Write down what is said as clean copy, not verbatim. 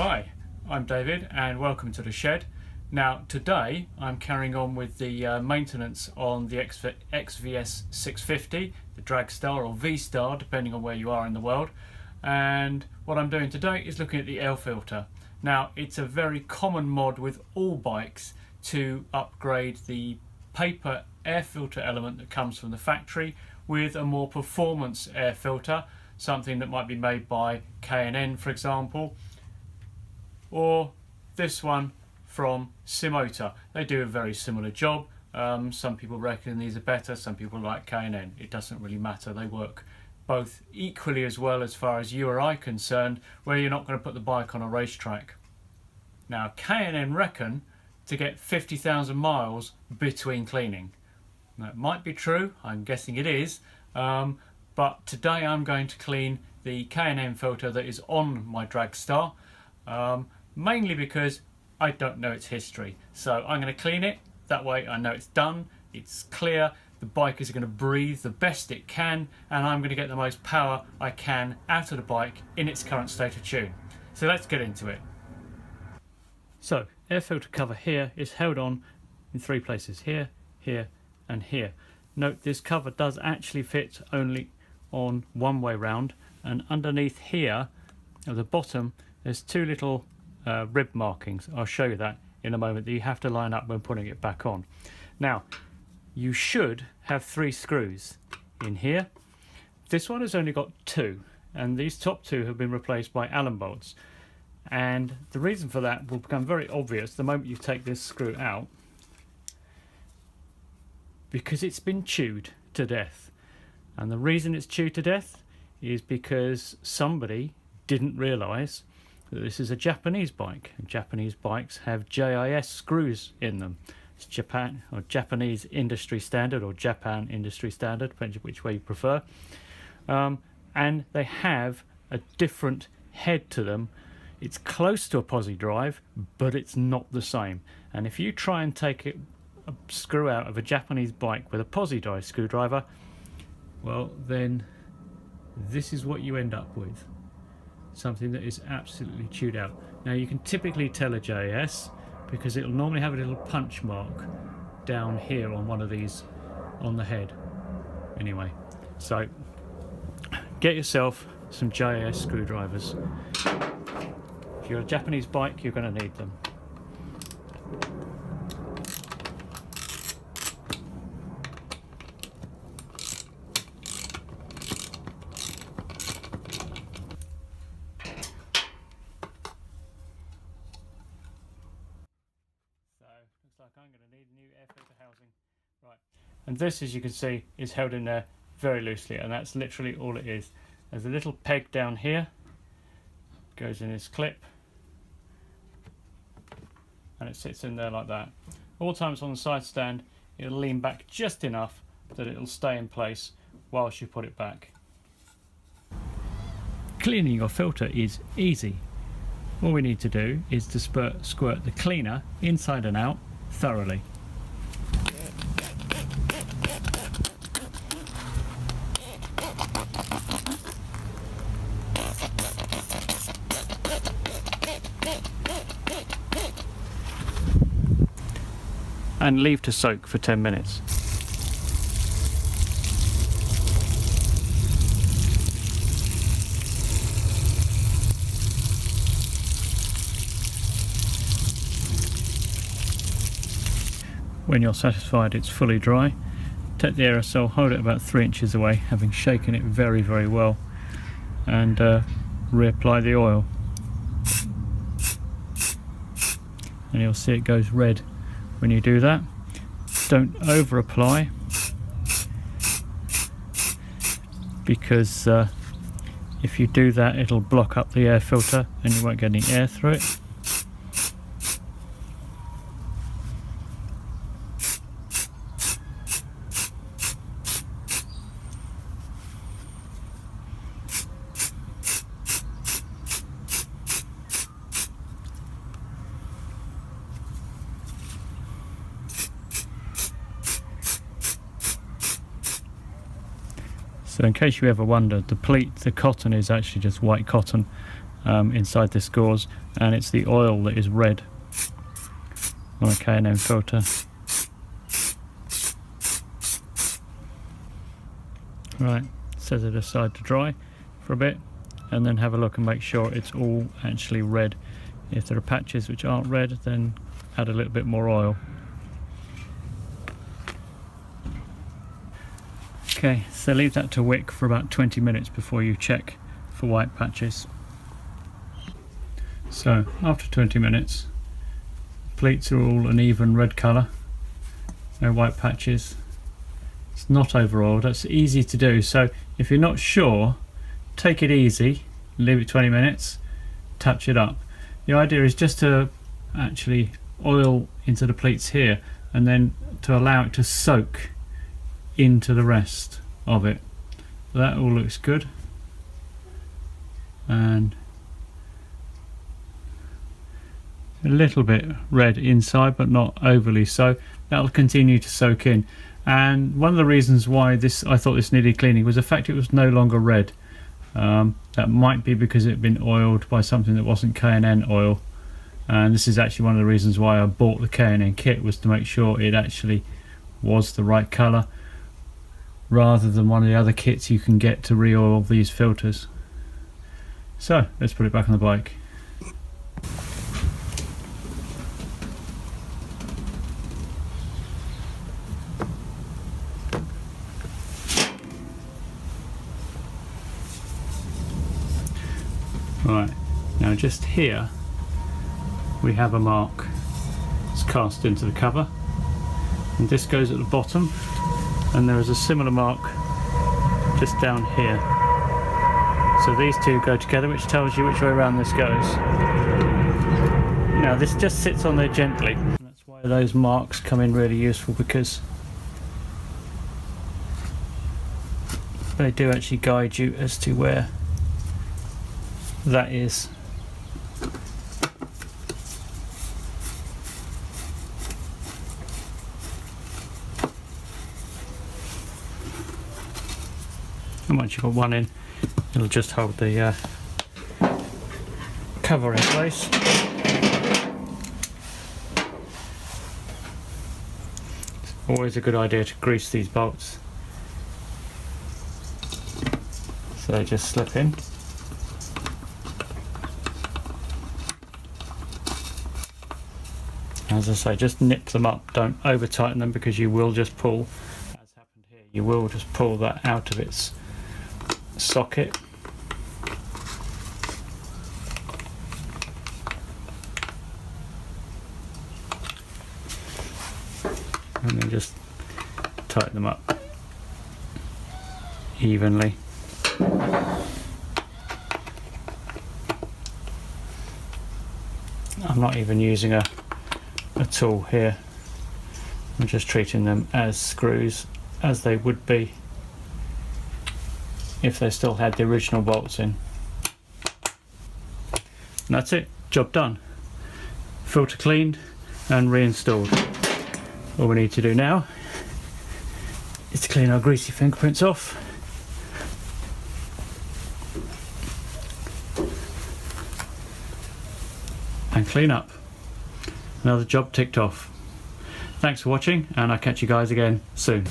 Hi, I'm David and welcome to the shed. Now today I'm carrying on with the maintenance on the XVS 650, the Drag Star or V-Star depending on where you are in the world, and what I'm doing today is looking at the air filter. Now it's a very common mod with all bikes to upgrade the paper air filter element that comes from the factory with a more performance air filter, something that might be made by K&N for example, or this one from Moto. They do a very similar job. Some people reckon these are better, some people like K&N. It doesn't really matter, they work both equally as well as far as you or I are concerned, where you're not going to put the bike on a racetrack. Now K&N reckon to get 50,000 miles between cleaning. That might be true, I'm guessing it is, but today I'm going to clean the K&N filter that is on my Drag Star, mainly because I don't know its history. So I'm going to clean it, that way I know it's done, it's clear, the bike is going to breathe the best it can, and I'm going to get the most power I can out of the bike in its current state of tune. So let's get into it. So air filter cover here is held on in three places, here, here and here. Note this cover does actually fit only on one way round, and underneath here at the bottom there's two little rib markings. I'll show you that in a moment, that you have to line up when putting it back on. Now you should have three screws in here. This one has only got two, and these top two have been replaced by Allen bolts, and the reason for that will become very obvious the moment you take this screw out, because it's been chewed to death. And the reason it's chewed to death is because somebody didn't realise that this is a Japanese bike, and Japanese bikes have JIS screws in them. It's Japan or Japanese industry standard, or Japan industry standard, depending which way you prefer, and they have a different head to them. It's close to a posi drive, but it's not the same. And if you try and take a screw out of a Japanese bike with a posi drive screwdriver, well then this is what you end up with. Something that is absolutely chewed out. Now you can typically tell a JS because it'll normally have a little punch mark down here on one of these on the head. Anyway, so get yourself some JS screwdrivers. If you're a Japanese bike, you're going to need them. Like I'm going to need new air filter housing. Right, and this, as you can see, is held in there very loosely, and that's literally all it is. There's a little peg down here, goes in this clip, and it sits in there like that. All times on the side stand it'll lean back just enough that it'll stay in place whilst you put it back. Cleaning your filter is easy. All we need to do is to squirt the cleaner inside and out thoroughly. And leave to soak for 10 minutes. When you're satisfied it's fully dry, take the aerosol, hold it about 3 inches away, having shaken it very well, and reapply the oil. And you'll see it goes red when you do that. Don't over apply, because if you do that it'll block up the air filter and you won't get any air through it. So in case you ever wondered, the cotton is actually just white cotton, inside this gauze, and it's the oil that is red on a K&N filter. Right, set it aside to dry for a bit, and then have a look and make sure it's all actually red. If there are patches which aren't red, then add a little bit more oil. Okay, so leave that to wick for about 20 minutes before you check for white patches. So after 20 minutes, pleats are all an even red colour, no white patches. It's not over oiled. That's easy to do, so if you're not sure, take it easy, leave it 20 minutes, touch it up. The idea is just to actually oil into the pleats here and then to allow it to soak into the rest of it. That all looks good, and a little bit red inside but not overly so. That'll continue to soak in, and one of the reasons why I thought this needed cleaning was the fact it was no longer red. That might be because it had been oiled by something that wasn't K&N oil, and this is actually one of the reasons why I bought the K&N kit, was to make sure it actually was the right colour, rather than one of the other kits you can get to re-oil these filters. So let's put it back on the bike. Right, now just here we have a mark. It's cast into the cover, and this goes at the bottom, and there is a similar mark just down here. So these two go together, which tells you which way around this goes. Now this just sits on there gently, and that's why those marks come in really useful, because they do actually guide you as to where that is. And once you've got one in, it'll just hold the cover in place. It's always a good idea to grease these bolts so they just slip in. As I say, just nip them up, don't over tighten them, because you will just pull, as happened here, you will just pull that out of its socket. And then just tighten them up evenly. I'm not even using a tool here. I'm just treating them as screws, as they would be if they still had the original bolts in. And that's it, job done. Filter cleaned and reinstalled. All we need to do now is to clean our greasy fingerprints off. And clean up. Another job ticked off. Thanks for watching, and I'll catch you guys again soon.